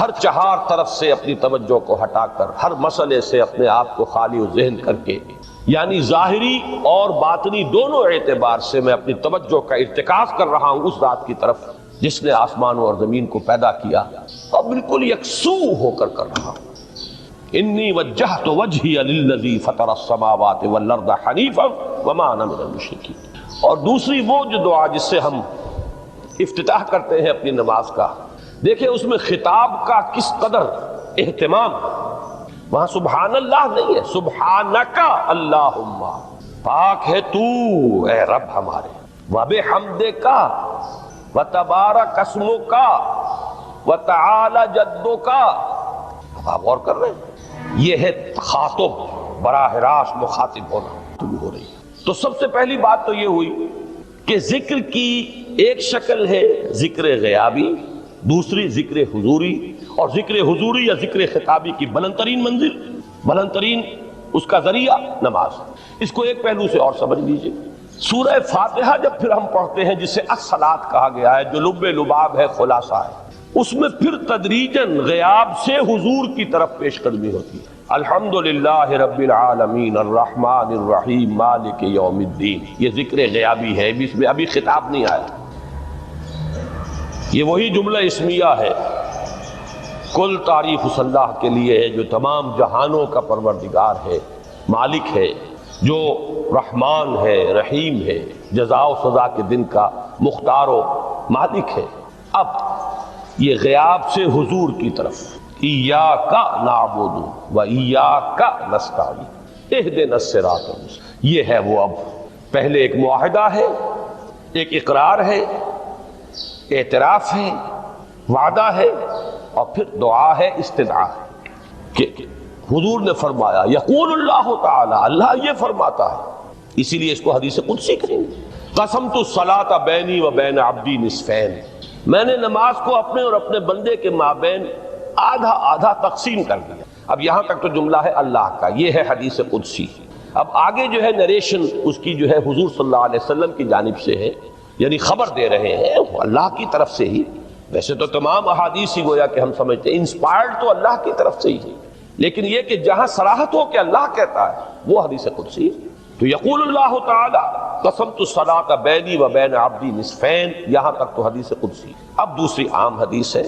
ہر چہار طرف سے اپنی توجہ کو ہٹا کر، ہر مسئلے سے اپنے آپ کو خالی و ذہن کر کے، یعنی ظاہری اور باطنی دونوں اعتبار سے میں اپنی توجہ کا ارتکاز کر رہا ہوں اس ذات کی طرف جس نے آسمانوں اور زمین کو پیدا کیا، اور بالکل یکسو ہو کر رہا ہوں. انی وجہت وجہی للذی فطر السماوات والارض حنیفا وما انا من المشرکین. اور دوسری وہ جو دعا جس سے ہم افتتاح کرتے ہیں اپنی نماز کا، دیکھیں اس میں خطاب کا کس قدر اہتمام. وہاں سبحان اللہ نہیں ہے، سبحانک اللہم، پاک ہے تو اے رب ہمارے، وبحمدک وتبارک اسمک وتعالی جدک. اب آپ غور کر رہے ہیں، یہ ہے خاطب، براہ راست مخاطب ہونا ہو رہی ہے. تو سب سے پہلی بات تو یہ ہوئی کہ ذکر کی ایک شکل ہے ذکر غیابی، دوسری ذکر حضوری، اور ذکر حضوری یا ذکر خطابی کی بلند ترین منزل، بلند ترین اس کا ذریعہ نماز. اس کو ایک پہلو سے اور سمجھ لیجئے. سورہ فاتحہ جب پھر ہم پڑھتے ہیں جسے الصلاۃ کہا گیا ہے، جو لب لباب ہے، خلاصہ ہے، اس میں پھر تدریجاً غیاب سے حضور کی طرف پیش قدمی ہوتی ہے. الحمدللہ رب العالمین الرحمن الرحیم مالک یوم الدین. یہ ذکر غیابی ہے، اس میں ابھی خطاب نہیں آیا. یہ وہی جملہ اسمیہ ہے. کل تعریف اس اللہ کے لیے ہے جو تمام جہانوں کا پروردگار ہے، مالک ہے، جو رحمان ہے، رحیم ہے، جزا و سزا کے دن کا مختار و مالک ہے. اب یہ غیاب سے حضور کی طرف، ایاک نعبد و ایاک نستعین اہدنا الصراط المستقیم. یہ ہے وہ. اب پہلے ایک معاہدہ ہے، ایک اقرار ہے، اعتراف ہے، وعدہ ہے، اور پھر دعا ہے، استدعا ہے. کہ حضور نے فرمایا، یقول اللہ تعالی، اللہ یہ فرماتا ہے، اسی لیے اس کو حدیث قدسی کریں گے. قسمت الصلاۃ بینی و بین عبدی نصفین، میں نے نماز کو اپنے اور اپنے بندے کے مابین آدھا آدھا تقسیم کر دیا. اب یہاں تک تو جملہ ہے اللہ کا، یہ ہے حدیث قدسی. اب آگے جو ہے نریشن اس کی جو ہے حضور صلی اللہ علیہ وسلم کی جانب سے ہے، یعنی خبر دے رہے ہیں اللہ کی طرف سے ہی. ویسے تو تمام احادیث ہی گویا کہ ہم سمجھتے ہیں انسپائرڈ تو اللہ کی طرف سے ہی ہے، لیکن یہ کہ جہاں صراحت ہو کہ اللہ کہتا ہے وہ حدیث قدسی. تو یقول اللہ تعالی قسمت الصلاۃ بینی و بین عبدی نصفین، یہاں تک تو حدیث قدسی. اب دوسری عام حدیث ہے،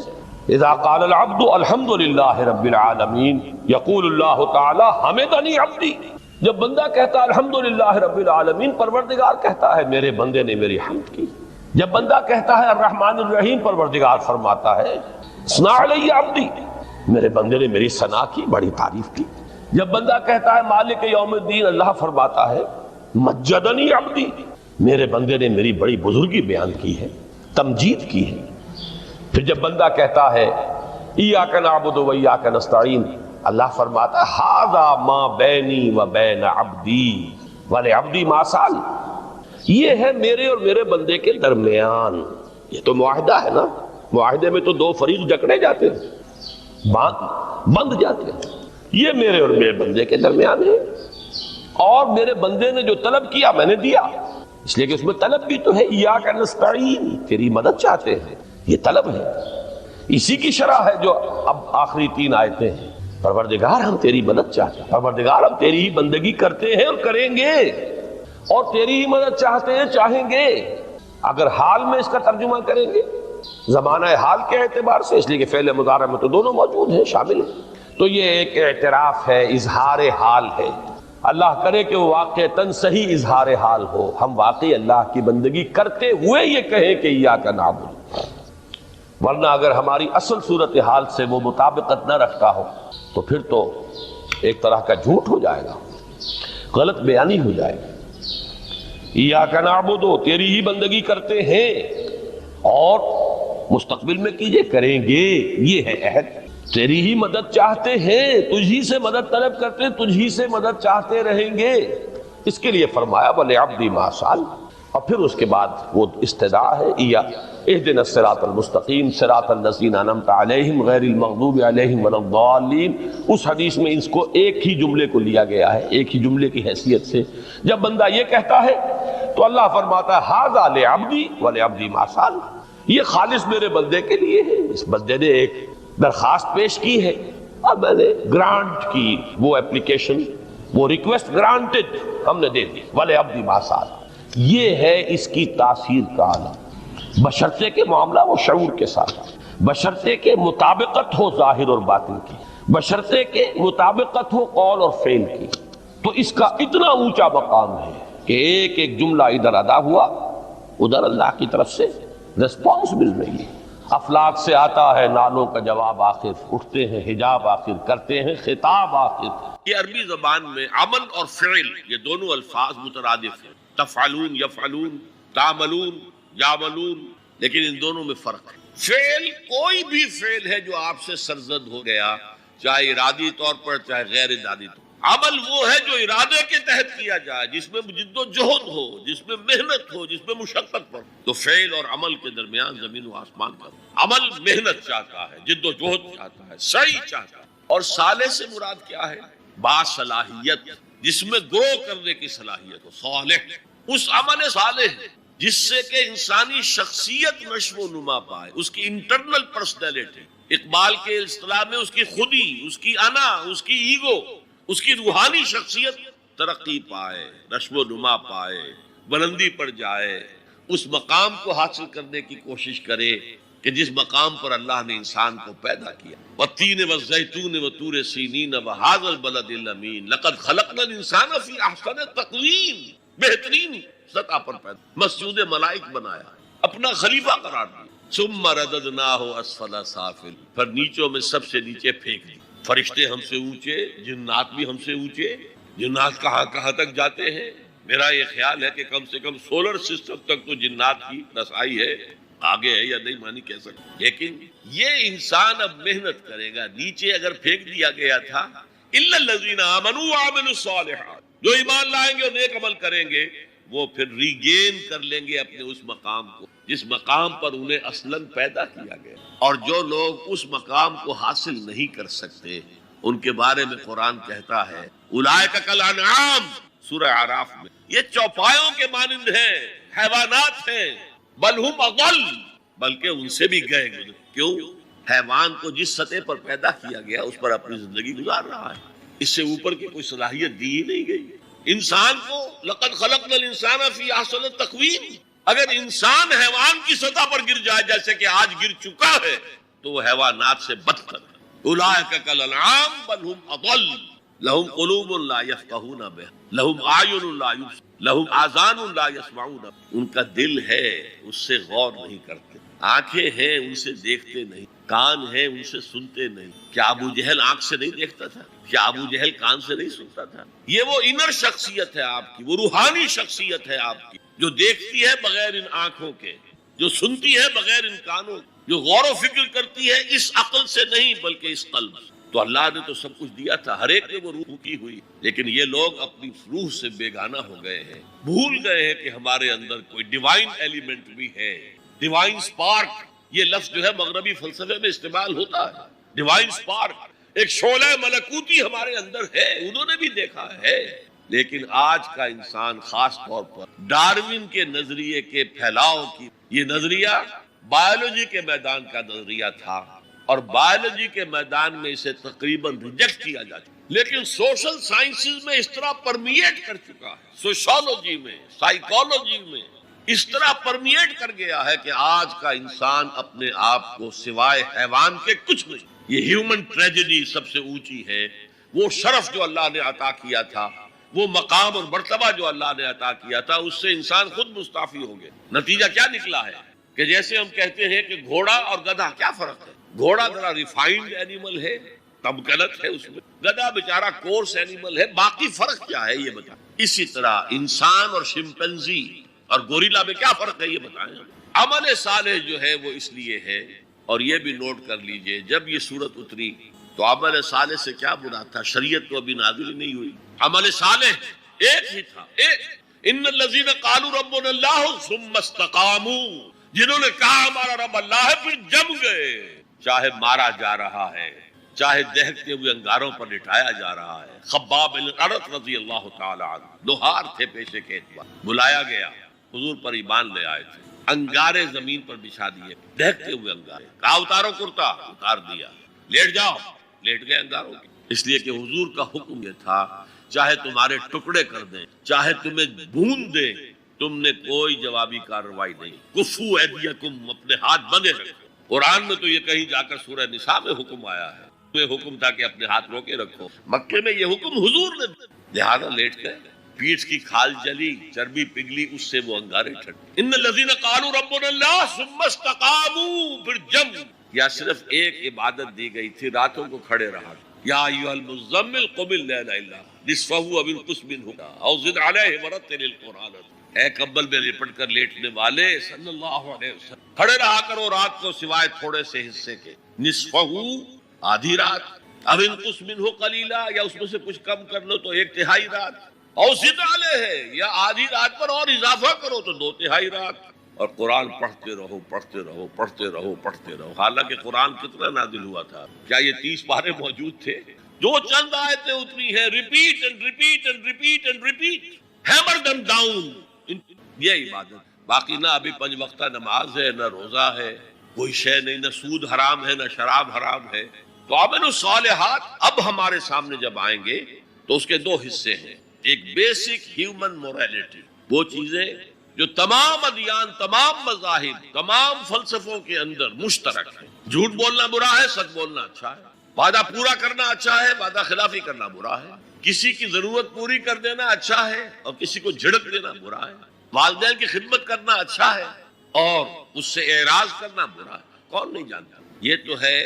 اذا قال العبد الحمد للہ رب العالمین یقول اللہ تعالی حمدنی عبدی. جب بندہ کہتا ہے الحمدللہ رب العالمین، پروردگار کہتا ہے میرے بندے نے میری حمد کی. جب بندہ کہتا ہے الرحمن الرحیم، پروردگار فرماتا ہے ثنا علی عبدی، میرے بندے نے میری ثنا کی، بڑی تعریف کی. جب بندہ کہتا ہے مالک یوم الدین، اللہ فرماتا ہے مجدنی عبدی، میرے بندے نے میری بڑی بزرگی بیان کی ہے، تمجید کی ہے. پھر جب بندہ کہتا ہے ایاک نعبد و ایاک نستعین، اللہ فرماتا ہے ھذا ما بینی و بین عبدی ولعبدی ما سأل، یہ ہے میرے اور میرے بندے کے درمیان. یہ تو معاہدہ ہے نا، معاہدے میں تو دو فریق جکڑے جاتے ہیں، بند جاتے ہیں. یہ میرے اور میرے بندے کے درمیان ہے. اور میرے بندے نے جو طلب کیا میں نے دیا، اس لیے کہ اس میں طلب بھی تو ہے، ایاک نستعین، تیری مدد چاہتے ہیں، یہ طلب ہے، اسی کی شرح ہے جو اب آخری 3 آیتیں ہیں۔ پروردگار ہم تیری مدد چاہتے ہیں، پروردگار ہم تیری ہی بندگی کرتے ہیں اور کریں گے، اور تیری ہی مدد چاہتے ہیں، چاہیں گے۔ اگر حال میں اس کا ترجمہ کریں گے زمانہ حال کے اعتبار سے، اس لیے کہ فعل مضارع میں تو دونوں موجود ہیں، شامل ہیں، تو یہ ایک اعتراف ہے، اظہار حال ہے۔ اللہ کرے کہ وہ واقعتاً صحیح اظہار حال ہو، ہم واقعی اللہ کی بندگی کرتے ہوئے یہ کہیں کہ ایاک نعبد، ورنہ اگر ہماری اصل صورتحال سے وہ مطابقت نہ رکھتا ہو تو پھر تو ایک طرح کا جھوٹ ہو جائے گا، غلط بیانی ہو جائے گی۔ ایاک نعبد، تیری ہی بندگی کرتے ہیں، اور مستقبل میں کیجئے، کریں گے، یہ ہے عہد۔ تیری ہی مدد چاہتے ہیں، تجھی سے مدد طلب کرتے ہیں، تجھی سے مدد چاہتے رہیں گے۔ اس کے لیے فرمایا وَلِعَبْدِ مَا سَأَلَ، اور پھر اس کے بعد وہ استدعا ہے، اهدنا الصراط المستقیم صراط الذین انعمت علیہم غیر المغضوب علیہم ولا الضالین۔ اس حدیث میں اس کو ایک ہی جملے کو لیا گیا ہے، ایک ہی جملے کی حیثیت سے۔ جب بندہ یہ کہتا ہے تو اللہ فرماتا ہے ھذا لعبدی ولعبدی ما سأل، یہ خالص میرے بندے کے لیے ہے۔ اس بندے نے ایک درخواست پیش کی ہے اور میں نے گرانٹ کی، وہ اپلیکیشن، وہ ریکویسٹ گرانٹڈ، ہم نے دے دی۔ ولعبدی ما سأل، یہ ہے اس کی تاثیر کا عالم، بشرطے کے معاملہ وہ شعور کے ساتھ، بشرطے کے مطابقت ہو ظاہر اور باطن کی، بشرطے کے مطابقت ہو قول اور فعل کی۔ تو اس کا اتنا اونچا مقام ہے کہ ایک ایک جملہ ادھر ادا ہوا، ادھر اللہ کی طرف سے ریسپانس مل رہی ہے۔ افلاک سے آتا ہے نالوں کا جواب آخر، اٹھتے ہیں حجاب آخر، کرتے ہیں خطاب آخر۔ یہ عربی زبان میں عمل اور فعل یہ دونوں الفاظ مترادف ہیں، تفعلون یفعلون، تعملون یعملون، لیکن ان دونوں میں فرق ہے۔ فعل کوئی بھی فعل ہے جو آپ سے سرزد ہو گیا، چاہے ارادی طور پر چاہے غیر ارادی طور پر۔ عمل وہ ہے جو ارادے کے تحت کیا جائے، جس میں جد و جہد ہو، جس میں محنت ہو، جس میں مشقت ہو۔ تو فعل اور عمل کے درمیان زمین و آسمان کا۔ عمل محنت چاہتا ہے، جد و جہد چاہتا ہے، سعی چاہتا ہے۔ اور صالح سے مراد کیا ہے؟ باصلاحیت، جس میں گرو کرنے کی صلاحیت ہو، صالح۔ اس عمل صالح جس سے کہ انسانی شخصیت نشو و نما پائے، اس کی انٹرنل پرسنالٹی، اقبال کے اصطلاح میں اس کی خودی، اس کی انا، اس کی ایگو، اس کی روحانی شخصیت ترقی پائے، نشو و نما پائے، بلندی پر جائے، اس مقام کو حاصل کرنے کی کوشش کرے کہ جس مقام پر اللہ نے انسان کو پیدا کیا۔ والتین والزیتون وطور سینین وھذا البلد الامین لقد خلقنا الانسان فی احسن تقویم، بہترین سطح پر پیدا، مسجود ملائک بنایا، اپنا خلیفہ قرار دیا۔ ثم رددناہ اسفل سافل، پھر نیچوں میں سب سے نیچے پھینک دی۔ فرشتے ہم سے اونچے، جنات بھی ہم سے اونچے۔ جنات کہاں کہاں تک جاتے ہیں؟ میرا یہ خیال ہے کہ کم سے کم سولر سسٹم تک تو جنات کی رسائی ہے، آگے ہے یا نہیں مانی کہہ سکتے۔ لیکن یہ انسان اب محنت کرے گا۔ نیچے اگر پھینک دیا گیا تھا الا الذین آمنوا وعملوا الصالحات، جو ایمان لائیں گے اور نیک عمل کریں گے وہ پھر ریگین کر لیں گے اپنے اس مقام کو جس مقام پر انہیں اصلاً پیدا کیا گیا۔ اور جو لوگ اس مقام کو حاصل نہیں کر سکتے ان کے بارے میں قرآن کہتا ہے اولئک کالانعام، سورہ اعراف میں، یہ چوپایوں کے مانند ہیں، حیوانات ہیں، بل ہم اضل، بلکہ ان سے بھی گئے گزرے۔ کیوں؟ حیوان کو جس سطح پر پیدا کیا گیا اس پر اپنی زندگی گزار رہا ہے، اس سے اوپر کی کوئی صلاحیت دی ہی نہیں گئی۔ انسان کو لقد خلقنا الانسان فی احسن تقویم، اگر انسان حیوان کی سطح پر گر جائے جیسے کہ آج گر چکا ہے تو وہ حیوانات سے بدتر ہے۔ اولئک کالانعام بل ہم اضل، لہم قلوب لا یفقہون بہا، لہم اعین لا یبصرون، لہم آذان لا یسمعون بہا، ان کا دل ہے اس سے غور نہیں کرتے، آنکھیں ہیں ان سے دیکھتے نہیں، کان ہیں ان سے سنتے نہیں۔ کیا ابو جہل آنکھ سے نہیں دیکھتا تھا؟ کیا ابو جہل کان سے نہیں سنتا تھا؟ یہ وہ انر شخصیت ہے آپ کی، وہ روحانی شخصیت ہے آپ کی، جو دیکھتی ہے بغیر ان آنکھوں کے، جو سنتی ہے بغیر ان کانوں کے، جو غور و فکر کرتی ہے اس عقل سے نہیں بلکہ اس قلب سے۔ تو اللہ نے تو سب کچھ دیا تھا، ہر ایک نے وہ روح کی ہوئی، لیکن یہ لوگ اپنی روح سے بیگانہ ہو گئے ہیں، بھول گئے ہیں کہ ہمارے اندر کوئی ڈیوائن ایلیمنٹ بھی ہے۔ ڈیوائن سپارک، یہ لفظ جو ہے مغربی فلسفے میں استعمال ہوتا ہے۔ ڈیوائن سپارک، ایک شعلہ ملکوتی ہمارے اندر ہے، انہوں نے بھی دیکھا ہے، لیکن آج کا انسان خاص طور پر ڈارون کے نظریے کے پھیلاؤ کی، یہ نظریہ بایولوجی کے میدان کا نظریہ تھا اور بایولوجی کے میدان میں اسے تقریباً ریجیکٹ کیا جا چکا، لیکن سوشل سائنسز میں اس طرح پرمیٹ کر چکا ہے، سوشولوجی میں، سائیکالوجی میں اس طرح پرمیٹ کر گیا ہے کہ آج کا انسان اپنے آپ کو سوائے حیوان کے کچھ نہیں۔ یہ ہیومن ٹریجڈی سب سے اونچی ہے، وہ شرف جو اللہ نے عطا کیا تھا، وہ مقام اور مرتبہ جو اللہ نے عطا کیا تھا، اس سے انسان خود مستعفی ہو گیا۔ نتیجہ کیا نکلا ہے کہ جیسے ہم کہتے ہیں کہ گھوڑا اور گدھا، کیا فرق ہے؟ گھوڑا ذرا ریفائنڈ اینیمل ہے، تمکنت ہے اس میں، گدھا بیچارہ کورس اینیمل ہے، باقی فرق کیا ہے یہ بتائیں۔ اسی طرح انسان اور شمپینزی اور گوریلا میں کیا فرق ہے یہ بتائیں۔ عمل صالح جو ہے وہ اس لیے ہے، اور یہ بھی نوٹ کر لیجئے جب یہ صورت اتری تو عمل صالح سے کیا مراد تھا؟ شریعت تو ابھی نازل نہیں ہوئی، عمل صالح ایک ہی تھا، ایک ان الذین قالوا ربنا اللہ ثم استقاموا، جنہوں نے کہا ہمارا رب اللہ ہے پھر جم گئے، چاہے مارا جا رہا ہے، چاہے دہکتے ہوئے انگاروں پر لٹایا جا رہا ہے۔ خباب بن الارت رضی اللہ تعالی عنہ لوہار تھے پیشے کے اعتبار، بلایا گیا، حضور پر ایمان لے آئے تھے، انگارے زمین پر بچھا دیے، دہکتے ہوئے انگارے، کہا اتارو کرتا، اتار دیا، لیٹ جاؤ، لیٹ گئے انگاروں کی، اس لیے کہ حضور کا حکم یہ تھا چاہے تمہارے ٹکڑے کر دیں، چاہے تمہیں بھون دیں، تم نے کوئی جوابی کارروائی نہیں۔ کفو ایدیکم، اپنے ہاتھ بندے رکھو۔ قرآن میں تو یہ کہیں جا کر سورہ نساء میں حکم آیا ہے، تمہیں حکم تھا کہ اپنے ہاتھ روکے رکھو، مکے میں یہ حکم حضور نے، لہذا لیٹ گئے، پیٹھ کی کھال جلی، چربی پگھلی، اس سے وہ انگارے ٹھنڈے۔ ان الذین قالوا ربنا اللہ ثم استقاموا، پھر جم، یا صرف ایک عبادت دی گئی تھی، راتوں کو کھڑے رہا، یا ایھا المزمل قم اللیل الا نصفہ او انقص منہ او زد علیہ ورتل القرآن، اے کمبل میں لپٹ کر لیٹنے والے صلی اللہ علیہ وسلم، کھڑے رہا کرو رات کو سوائے تھوڑے سے حصے کے، نصفہ آدھی رات، اب انقص منہ قلیلا، یا اس میں سے کچھ کم کر لو تو ایک تہائی رات، اور زد علیہ، یا آدھی رات پر اور اضافہ کرو تو دو تہائی رات، اور قرآن پڑھتے رہو پڑھتے رہو پڑھتے رہو پڑھتے رہو۔ حالانکہ قرآن کتنا نازل ہوا تھا؟ کیا یہ 30 پارے موجود تھے؟ جو چند آیتیں اتری ہیں، repeat and repeat and repeat and repeat, hammer them down, یہ عبادت۔ باقی نہ ابھی 5 وقتہ نماز ہے، نہ روزہ ہے، کوئی شے نہیں، نہ سود حرام ہے، نہ شراب حرام ہے۔ تو عمل الصالحات اب ہمارے سامنے جب آئیں گے تو اس کے 2 حصے ہیں، ایک بیسک ہیومن موریلٹی، وہ چیزیں جو تمام ادیان، تمام مذاہب، تمام فلسفوں کے اندر مشترک ہیں۔ جھوٹ بولنا برا ہے، سچ بولنا اچھا ہے، وعدہ پورا کرنا اچھا ہے، وعدہ خلافی کرنا برا ہے، کسی کی ضرورت پوری کر دینا اچھا ہے اور کسی کو جھڑک دینا برا ہے، والدین کی خدمت کرنا اچھا ہے اور اس سے اعراض کرنا برا ہے، کون نہیں جانتا؟ یہ تو ہے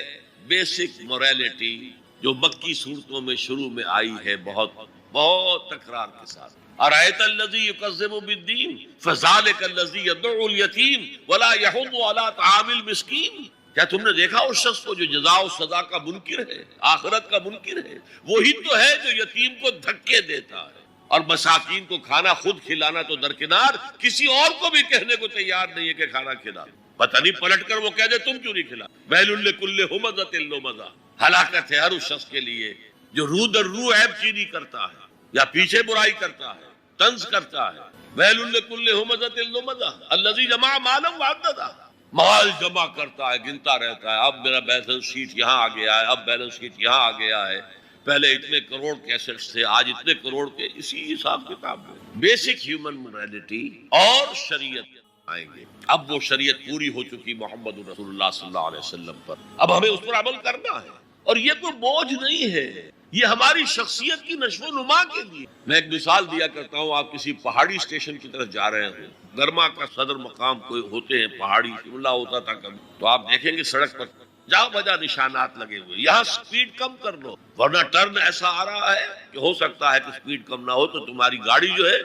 بیسک موریلٹی جو مکی صورتوں میں شروع میں آئی ہے، بہت بہت تکرار کے ساتھ۔ ارأیت الذی یکذب بالدین فذلک الذی یدعو الیتیم ولا یحض علی طعام المسکین، کیا تم نے دیکھا اس شخص کو جو جزا و سزا کا منکر ہے، آخرت کا منکر ہے؟ وہی تو ہے جو یتیم کو دھکے دیتا ہے اور مساکین کو کھانا خود کھلانا تو درکنار، کسی اور کو بھی کہنے کو تیار نہیں ہے کہ کھانا کھلا، پتہ نہیں پلٹ کر وہ کہہ دے تم کیوں نہیں کھلا۔ ویل لکل ہمزۃ لمزہ، ہلاکت ہے ہر اس شخص کے لیے جو رو در رو عیب چینی کرتا ہے یا پیچھے برائی کرتا ہے، طنز کرتا ہے۔ ویل لکل ہمزۃ لمزہ الذی جمع مالا وعددہ، مال جمع کرتا ہے، گنتا رہتا ہے، اب میرا بیلنس شیٹ یہاں آ گیا ہے، اب بیلنس شیٹ یہاں آ گیا ہے، پہلے اتنے کروڑ کے ایسٹس تھے، آج اتنے کروڑ کے، اسی حساب کتاب میں بیسک ہیومن موریلٹی اور شریعت آئیں گے۔ اب وہ شریعت پوری ہو چکی محمد رسول اللہ صلی اللہ علیہ وسلم پر، اب ہمیں اس پر عمل کرنا ہے، اور یہ کوئی بوجھ نہیں ہے، یہ ہماری شخصیت کی نشو و نما کے لیے۔ میں ایک مثال دیا کرتا ہوں، آپ کسی پہاڑی اسٹیشن کی طرف جا رہے ہیں، گرما کا صدر مقام کوئی ہوتے ہیں پہاڑی، شملہ ہوتا تھا کبھی، تو آپ دیکھیں گے سڑک پر جاؤ بجا نشانات لگے ہوئے، یہاں سپیڈ کم کر لو ورنہ ٹرن ایسا آ رہا ہے کہ ہو سکتا ہے کہ سپیڈ کم نہ ہو تو تمہاری گاڑی جو ہے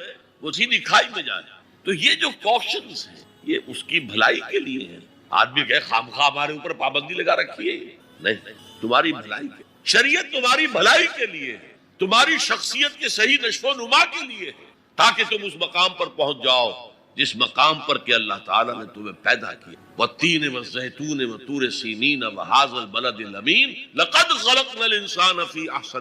وہ سیدھی کھائی میں جائے۔ تو یہ جو کوشنز ہیں یہ اس کی بھلائی کے لیے ہے۔ آدمی کہے خامخواہ ہمارے اوپر پابندی لگا رکھی ہے، نہیں، تمہاری بھلائی کے، شریعت تمہاری بھلائی کے لیے ہے، تمہاری شخصیت کے صحیح نشو و نما کے لیے ہے، تاکہ تم اس مقام پر پہنچ جاؤ جس مقام پر کہ اللہ تعالیٰ نے تمہیں پیدا کیا۔ والتین والزیتون وطور سینین وہذا البلد الامین لقد خلقنا الانسان فی احسن